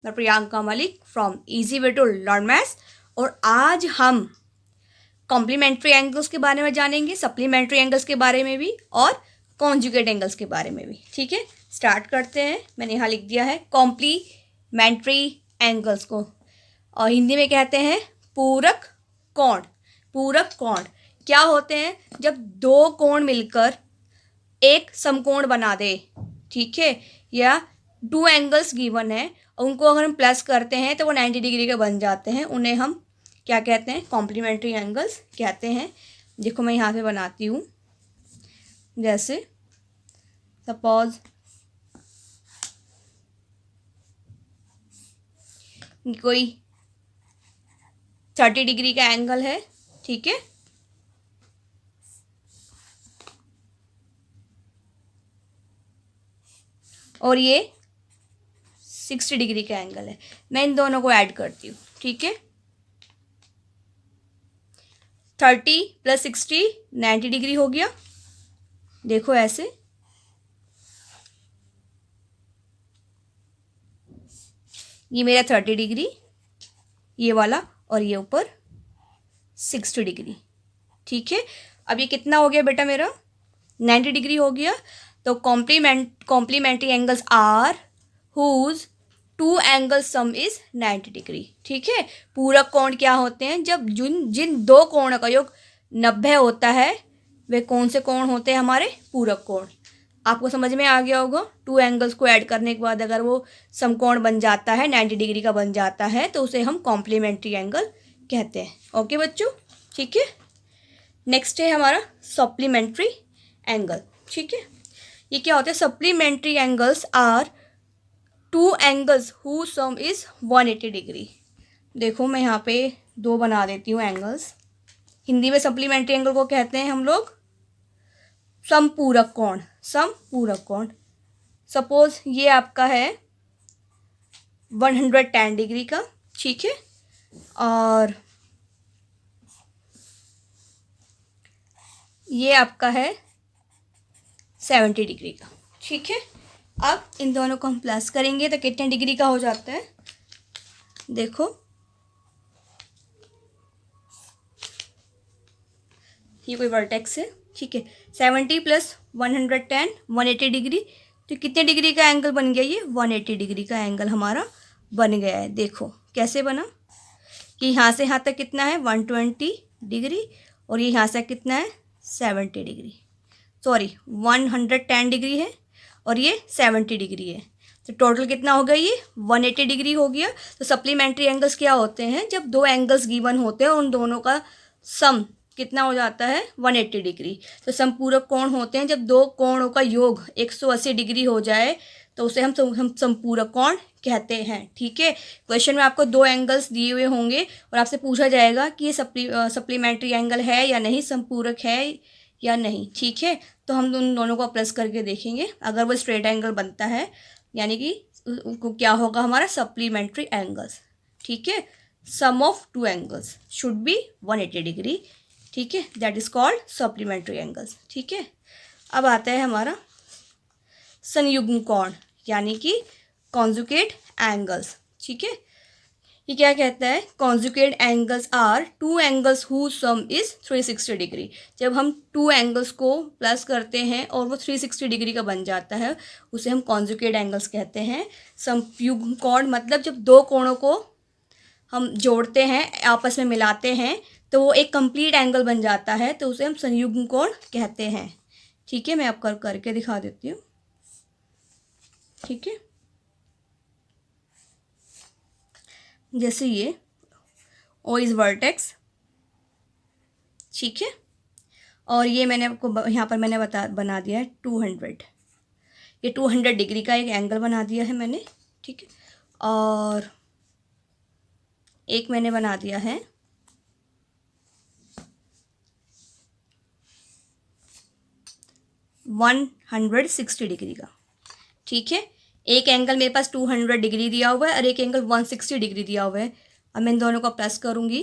मैं Priyanka Malik from easy way to learn maths. और आज हम कॉम्प्लीमेंट्री एंगल्स के बारे में जानेंगे, सप्लीमेंट्री एंगल्स के बारे में भी और कॉन्जुगेट एंगल्स के बारे में भी। ठीक है, स्टार्ट करते हैं। मैंने यहाँ लिख दिया है कॉम्प्लीमेंट्री एंगल्स को, और हिंदी में कहते हैं पूरक कोण। पूरक कोण क्या होते हैं? जब दो कोण मिलकर एक समकोण बना दे, ठीक है, या टू एंगल्स गिवन है, उनको अगर हम प्लस करते हैं तो वो 90 डिग्री के बन जाते हैं। उन्हें हम क्या कहते हैं? कॉम्प्लीमेंट्री एंगल्स कहते हैं। देखो मैं यहाँ पे बनाती हूँ, जैसे सपोज कोई 30 डिग्री का एंगल है, ठीक है, और ये 60 डिग्री का एंगल है। मैं इन दोनों को ऐड करती हूँ, ठीक है। 30 + 60 90 डिग्री हो गया। देखो ऐसे, ये मेरा 30 डिग्री, ये वाला, और ये ऊपर 60 डिग्री, ठीक है। अब ये कितना हो गया बेटा? मेरा 90 डिग्री हो गया। तो complementary angles are whose two angle sum is 90 degree, ठीक है। पूरक कोण क्या होते हैं? जब जिन दो कोणों का योग 90 होता है, वे कौन से कोण होते हैं? हमारे पूरक कोण। आपको समझ में आ गया होगा। टू एंगल्स को ऐड करने के बाद अगर वो समकोण बन जाता है, 90 डिग्री का बन जाता है, तो उसे हम कॉम्प्लीमेंट्री एंगल कहते हैं। ओके बच्चों, ठीक है। नेक्स्ट है हमारा सप्लीमेंट्री एंगल, ठीक है। ये क्या होता है? Supplementary angles are two angles who sum is 180 degree. देखो मैं यहाँ पे दो बना देती हूँ एंगल्स। हिंदी में सप्लीमेंट्री एंगल को कहते हैं हम लोग समपूरक कोण। समपूरक कोण। सपोज ये आपका है 110 डिग्री का, ठीक है, और ये आपका है 70 डिग्री का, ठीक है। अब इन दोनों को हम प्लस करेंगे तो कितने डिग्री का हो जाता है? देखो ये कोई वर्टेक्स है, ठीक है। 70 + 110 180 डिग्री। तो कितने डिग्री का एंगल बन गया? ये 180 डिग्री का एंगल हमारा बन गया है। देखो कैसे बना कि यहाँ से यहाँ तक कितना है? 120 डिग्री, और ये यहाँ से कितना है? 70 डिग्री। सॉरी, 110 डिग्री है और ये 70 डिग्री है। तो टोटल कितना हो गया? ये 180 डिग्री हो गया। तो सप्लीमेंट्री एंगल्स क्या होते हैं? जब दो एंगल्स गिवन होते हैं, उन दोनों का सम कितना हो जाता है? 180 डिग्री। तो समपूरक कोण होते हैं जब दो कोणों का योग 180 डिग्री हो जाए, तो उसे हम समपूरक कोण कहते हैं, ठीक है। क्वेश्चन में आपको दो एंगल्स दिए हुए होंगे और आपसे पूछा जाएगा कि ये सप्लीमेंट्री एंगल है या नहीं, समपूरक है या नहीं, ठीक है। तो हम उन दोनों को प्लस करके देखेंगे। अगर वो स्ट्रेट एंगल बनता है, यानी कि क्या होगा हमारा? सप्लीमेंट्री एंगल्स, ठीक है। Sum of two angles should be 180 degree, ठीक है। That is called supplementary angles, ठीक है। अब आता है हमारा संयुग्म कोण, यानी कि कॉन्जुगेट एंगल्स, ठीक है। ये क्या कहता है? Conjugate angles are two angles who sum is 360 degree. जब हम टू एंगल्स को प्लस करते हैं और वो 360 डिग्री का बन जाता है, उसे हम कॉन्जुगेट एंगल्स कहते हैं। संयुग्म कोण मतलब जब दो कोणों को हम जोड़ते हैं, आपस में मिलाते हैं, तो वो एक कंप्लीट एंगल बन जाता है, तो उसे हम संयुग्म कोण कहते हैं, ठीक है। मैं अब करके दिखा देती हूँ, ठीक है। जैसे ये ओ इज वर्टेक्स, ठीक है, और ये मैंने आपको यहाँ पर मैंने बना दिया है 200। ये 200 डिग्री का एक एंगल बना दिया है मैंने, ठीक है। और एक मैंने बना दिया है 160 डिग्री का, ठीक है। एक एंगल मेरे पास 200 डिग्री दिया हुआ है और एक एंगल 160 डिग्री दिया हुआ है। अब मैं इन दोनों को प्लस करूँगी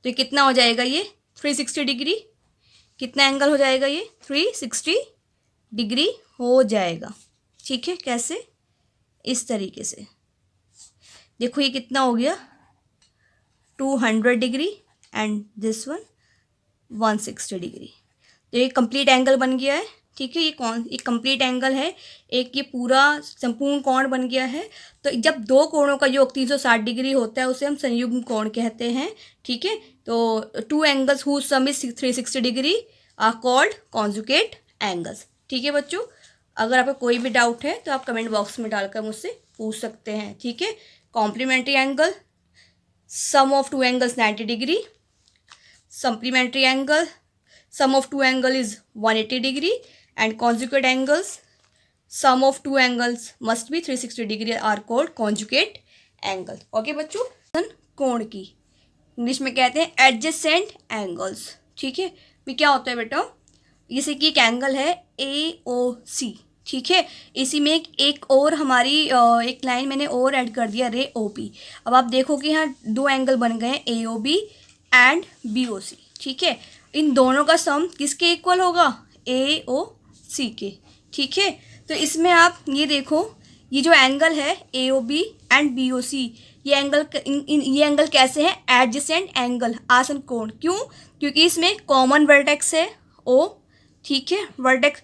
तो ये कितना हो जाएगा? ये 360 डिग्री। कितना एंगल हो जाएगा? ये 360 डिग्री हो जाएगा, ठीक है। कैसे? इस तरीके से। देखो ये कितना हो गया 200 degree and this one 160 degree. तो ये कंप्लीट एंगल बन गया है। ठीक है, ये कंप्लीट एंगल है, एक ये पूरा संपूर्ण कोण बन गया है। तो जब दो कोणों का योग 360 डिग्री होता है उसे हम संयुग्म कोण कहते हैं। ठीक है, तो two angles whose sum is 360 degree are called conjugate angles. ठीक है बच्चों, अगर आपको कोई भी डाउट है तो आप कमेंट बॉक्स में डालकर मुझसे पूछ सकते हैं। ठीक है, complementary angle, sum of two angles 90 degree, supplementary angle, sum of two angle is 180 degree and conjugate angles, sum of two angles must be 360 degree are called conjugate angle। Okay बच्चों, कोण की इंग्लिश में कहते हैं adjacent angles. ठीक है, ये क्या होता है बेटा, जैसे कि एक एंगल है AOC। ठीक है, इसी में एक और हमारी एक लाइन मैंने और ऐड कर दिया रे OP। अब आप देखो कि यहाँ दो एंगल बन गए हैं AOB एंड BOC। ठीक है, इन दोनों का सम किसके इक्वल होगा, AOC के। ठीक है, तो इसमें आप ये देखो, ये जो एंगल है AOB एंड BOC, ये एंगल कैसे है, एडजेसेंट एंगल, आसन कोण। क्यों, क्योंकि इसमें कॉमन वर्टेक्स है O। ठीक है, वर्टेक्स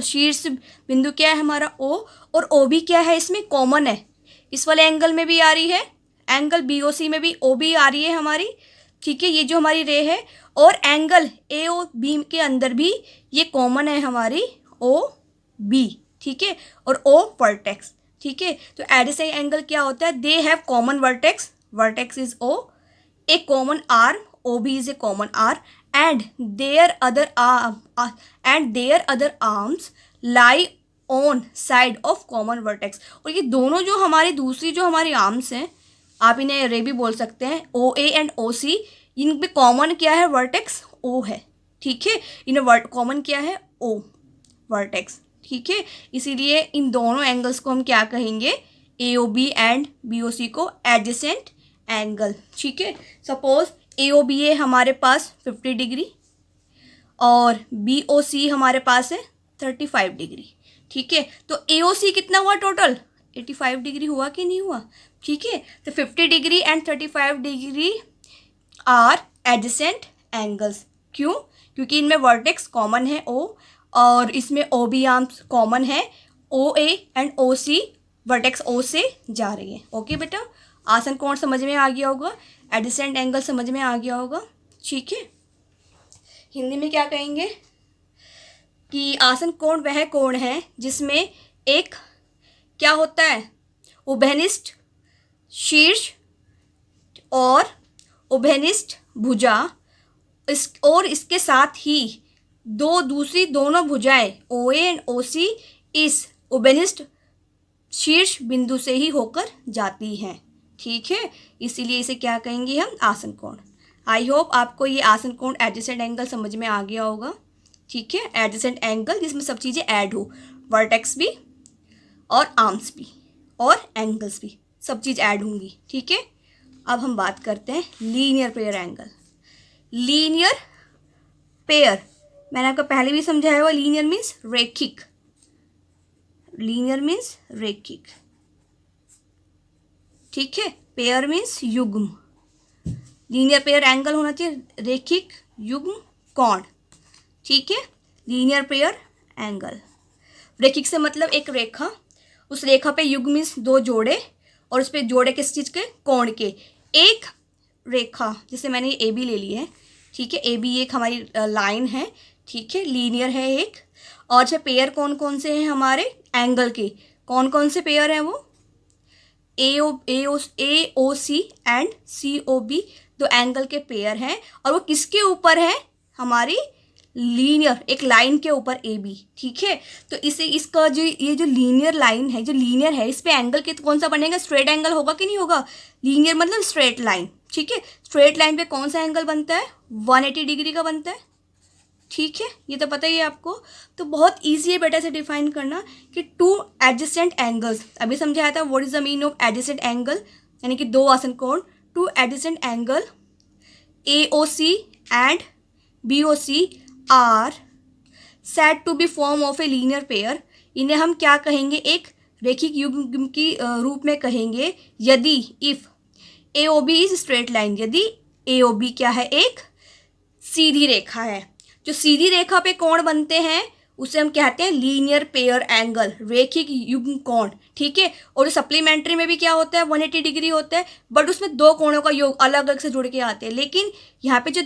शीर्ष बिंदु क्या है हमारा O, और OB क्या है इसमें कॉमन है, इस वाले एंगल में भी आ रही है, एंगल BOC में भी OB आ रही है हमारी। ठीक है, ये जो हमारी रे है, और एंगल AOB के अंदर भी ये कॉमन है हमारी OB। ठीक है, और O वर्टेक्स। ठीक है, तो एडजेसेंट एंगल क्या होता है, they have common vertex, vertex is O, a common arm, OB is a common arm, and their other arms lie on side of common vertex. और ये दोनों जो हमारी दूसरी जो हमारी आर्म्स हैं, आप इन्हें रे भी बोल सकते हैं, OA एंड OC, इन पे कॉमन क्या है, वर्टेक्स O है। ठीक है, इन्हें कॉमन क्या है, O वर्टेक्स। ठीक है, इसीलिए इन दोनों एंगल्स को हम क्या कहेंगे, AOB एंड BOC को एडजेसेंट एंगल। ठीक है, सपोज AOB है हमारे पास 50 डिग्री और BOC हमारे पास है 35 डिग्री। ठीक है, तो AOC कितना हुआ टोटल, 85 डिग्री हुआ कि नहीं हुआ। ठीक है, तो 50 degree and 35 degree are adjacent angles. क्यों, क्योंकि इनमें वर्टेक्स कॉमन है O, और इसमें OB आर्म्स कॉमन है, OA and OC vertex O से जा रही है। ओके बेटा, आसन कोण समझ में आ गया होगा, एडजेसेंट एंगल समझ में आ गया होगा। ठीक है, हिंदी में क्या कहेंगे कि आसन कोण वह कोण है जिसमें एक क्या होता है, उभयनिष्ठ शीर्ष और उभयनिष्ठ भुजा, और इसके साथ ही दूसरी दोनों भुजाएं OA एंड OC इस उभयनिष्ठ शीर्ष बिंदु से ही होकर जाती हैं। ठीक है, इसीलिए इसे क्या कहेंगे हम, आसन कोण। आई होप आपको ये आसन कोण एडजेसेंट एंगल समझ में आ गया होगा। ठीक है, एडजेसेंट एंगल जिसमें सब चीज़ें ऐड हो, वर्टेक्स भी और आर्म्स भी और एंगल्स भी, सब चीज़ ऐड होंगी। ठीक है, अब हम बात करते हैं linear pair angle. Linear pair मैंने आपको पहले भी समझाया हुआ, लीनियर मीन्स रेखिक, लीनियर मीन्स रेखिक। ठीक है, पेयर मीन्स युग्म, लीनियर पेयर एंगल होना चाहिए रेखिक युग्म कोण। ठीक है, लीनियर पेयर एंगल, रेखिक से मतलब एक रेखा, उस रेखा पे युग्म मीन्स दो जोड़े, और उस पर जोड़े किस चीज़ के, कोण के। एक रेखा, जैसे मैंने ये AB ले ली है। ठीक है, AB एक हमारी लाइन है। ठीक है, लीनियर है एक, और जो पेयर कौन कौन से हैं हमारे एंगल के, कौन कौन से पेयर हैं वो, AOC एंड COB, दो एंगल के पेयर हैं, और वो किसके ऊपर है, हमारी लीनियर एक लाइन के ऊपर AB। ठीक है, तो इसका जो ये जो लीनियर लाइन है, जो लीनियर है, इस पे एंगल कौन सा बनेगा, स्ट्रेट एंगल होगा कि नहीं होगा, लीनियर मतलब स्ट्रेट लाइन। ठीक है, स्ट्रेट लाइन पे कौन सा एंगल बनता है, 180 डिग्री का बनता है। ठीक है, ये तो पता ही है आपको। तो बहुत ईजी है बेटा से डिफाइन करना कि टू एडजेसेंट एंगल्स, अभी समझाया था what is the mean of adjacent angle, यानी कि दो आसन कोण, two adjacent angle AOC and BOC are said to be form of a linear pair. इन्हें हम क्या कहेंगे, एक रेखिक युग्म की रूप में कहेंगे यदि if AOB is straight line, यदि AOB क्या है, एक सीधी रेखा है। जो सीधी रेखा पे कोण बनते हैं उसे हम कहते हैं लीनियर पेयर एंगल, रेखिक युग्म कोण, ठीक है। और सप्लीमेंट्री में भी क्या होता है, 180 डिग्री होता है, बट उसमें दो कोणों का योग अलग अलग से जुड़ के आते हैं। लेकिन यहाँ पे जो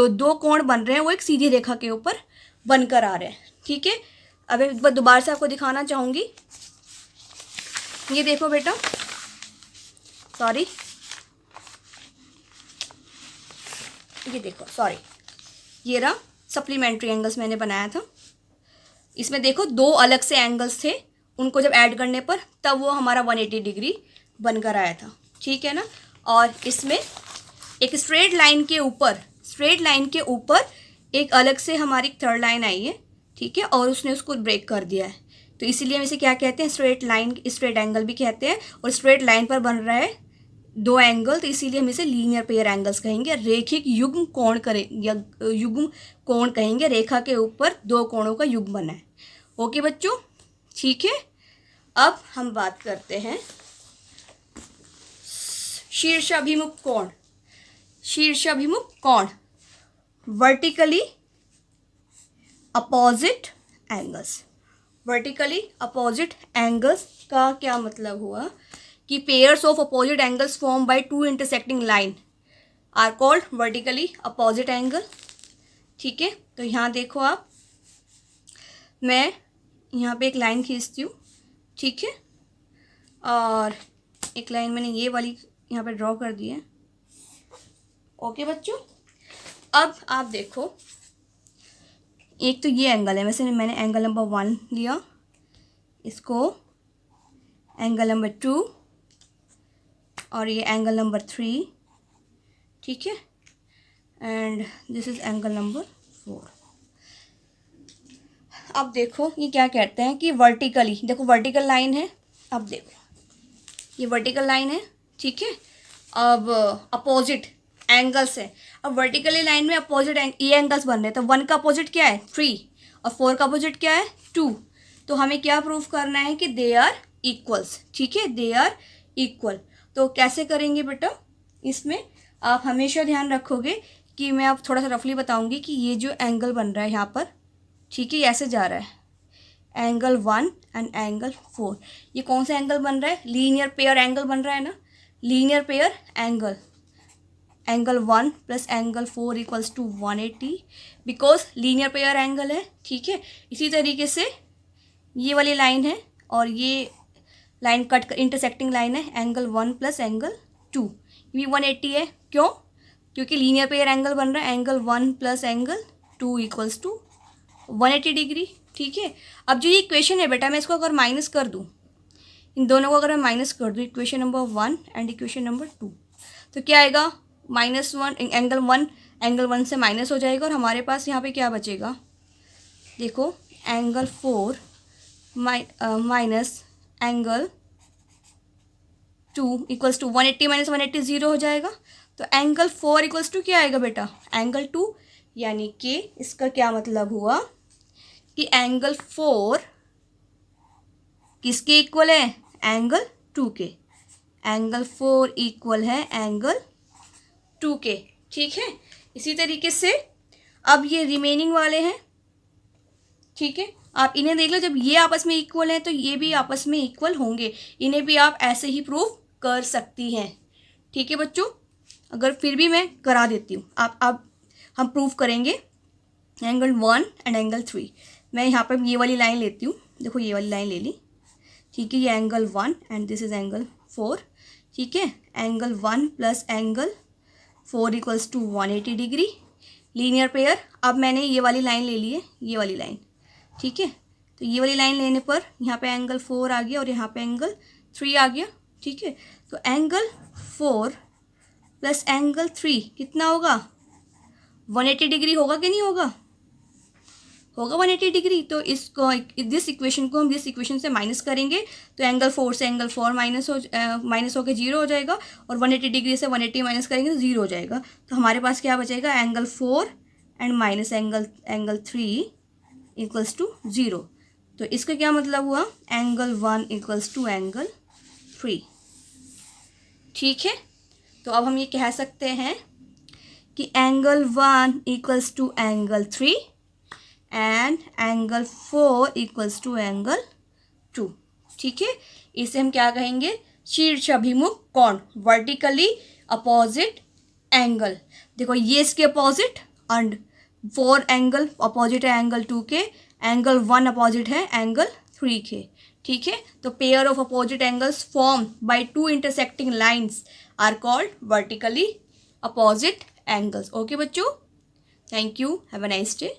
दो कोण बन रहे हैं वो एक सीधी रेखा के ऊपर बनकर आ रहे हैं, ठीक है। अब एक बार दोबारा से आपको दिखाना चाहूँगी, ये देखो बेटा, सॉरी, ये देखो, सॉरी, ये रहा सप्लीमेंट्री एंगल्स मैंने बनाया था। इसमें देखो दो अलग से एंगल्स थे, उनको जब ऐड करने पर तब वो हमारा 180 डिग्री बनकर आया था, ठीक है ना। और इसमें एक स्ट्रेट लाइन के ऊपर एक अलग से हमारी थर्ड लाइन आई है, ठीक है, और उसने उसको ब्रेक कर दिया है। तो इसीलिए हम इसे क्या कहते हैं, स्ट्रेट एंगल भी कहते हैं। और स्ट्रेट लाइन पर बन रहा है दो एंगल, तो इसीलिए हम इसे लीनियर पेयर एंगल्स कहेंगे। रेखिक युग्म कोण युग्म कोण कहेंगे, रेखा के ऊपर दो कोणों का युग्म बना है। ओके बच्चों, ठीक है। अब हम बात करते हैं शीर्षाभिमुख कोण, वर्टिकली अपोजिट एंगल्स का क्या मतलब हुआ कि pairs of opposite angles form by two intersecting line are called vertically opposite angle, ठीक है। तो यहाँ देखो आप, मैं यहाँ पे एक लाइन खींचती हूँ, ठीक है, और एक लाइन मैंने ये वाली यहाँ पे ड्रॉ कर दी है। ओके बच्चों, अब आप देखो, एक तो ये एंगल है, वैसे मैंने एंगल नंबर 1 लिया, इसको एंगल नंबर 2 और ये एंगल नंबर 3, ठीक है, and this is angle number 4। अब देखो ये क्या कहते हैं कि वर्टिकली, देखो वर्टिकल लाइन है, अब देखो ये वर्टिकल लाइन है, ठीक है। अब अपोजिट एंगल्स है, अब वर्टिकली लाइन में अपोजिट ये एंगल्स बन रहे हैं, तो 1 का अपोजिट क्या है 3 और 4 का अपोजिट क्या है 2। तो हमें क्या प्रूफ करना है कि दे आर इक्वल्स, ठीक है, दे आर इक्वल। तो कैसे करेंगे बेटा, इसमें आप हमेशा ध्यान रखोगे कि मैं अब थोड़ा सा रफली बताऊंगी कि ये जो एंगल बन रहा है यहाँ पर, ठीक है, ऐसे जा रहा है एंगल 1 एंड एंगल 4। ये कौन सा एंगल बन रहा है, लीनियर पेयर एंगल बन रहा है ना, linear pair angle 1 plus angle 4 equals to 180, because linear pair angle है, ठीक है। इसी तरीके से ये वाली लाइन है और ये लाइन कट इंटरसेक्टिंग लाइन है एंगल 1 प्लस एंगल 2, ये भी 180 है। क्यों, क्योंकि लीनियर पेयर एंगल बन रहा है angle 1 plus angle 2 equals to 180 degree, ठीक है। अब जो ये इक्वेशन है बेटा, मैं इसको अगर माइनस कर दूँ, इन दोनों को अगर मैं माइनस कर दूँ, equation number 1 and equation number 2, तो क्या आएगा -1, एंगल 1 से माइनस हो जाएगा और हमारे पास यहाँ पे क्या बचेगा, देखो angle 4 minus angle 2 equals to 180 minus 180 0 हो जाएगा। तो एंगल 4 इक्वल्स टू क्या आएगा बेटा, एंगल 2, यानी कि इसका क्या मतलब हुआ कि एंगल 4 किसके इक्वल है, एंगल 2 के। एंगल 4 इक्वल है एंगल 2 के, ठीक है। इसी तरीके से अब ये रिमेनिंग वाले हैं, ठीक है, आप इन्हें देख लो, जब ये आपस में इक्वल हैं तो ये भी आपस में इक्वल होंगे, इन्हें भी आप ऐसे ही प्रूफ कर सकती हैं, ठीक है बच्चों। अगर फिर भी मैं करा देती हूँ, आप हम प्रूफ करेंगे एंगल 1 एंड एंगल 3। मैं यहाँ पर ये वाली लाइन लेती हूँ, देखो ये वाली लाइन ले ली, ठीक है, ये angle 1 and this is angle 4, ठीक है। Angle 1 plus angle 4 equals to 180 degree, linear pair. अब मैंने ये वाली लाइन ले ली है, ये वाली लाइन, ठीक है। तो ये वाली लाइन लेने पर यहाँ पे एंगल 4 आ गया और यहाँ पे एंगल 3 आ गया, ठीक है। तो एंगल 4 प्लस एंगल 3 कितना होगा, 180 डिग्री होगा कि नहीं होगा, होगा 180 डिग्री। तो इसको दिस इक्वेशन को हम दिस इक्वेशन से माइनस करेंगे, तो एंगल 4 से एंगल 4 माइनस होकर 0 हो जाएगा, और 180 डिग्री से 180 माइनस करेंगे तो 0 हो जाएगा। तो हमारे पास क्या बचेगा, angle 4 and minus angle 3 equals to 0। तो इसका क्या मतलब हुआ, एंगल 1 इक्वल्स टू एंगल 3। ठीक है, तो अब हम ये कह सकते हैं कि angle 1 equals to angle 3 and angle 4 equals to angle 2। ठीक है, इसे हम क्या कहेंगे, शीर्षाभिमुख कोण, वर्टिकली अपोजिट एंगल। देखो ये इसके अपोजिट एंड 4 एंगल अपोजिट है एंगल 2 के, एंगल 1 अपोजिट है एंगल 3 के। ठीक है, तो pair of opposite angles form by 2 intersecting lines are called vertically opposite angles. Okay बच्चों, thank you, have a nice day.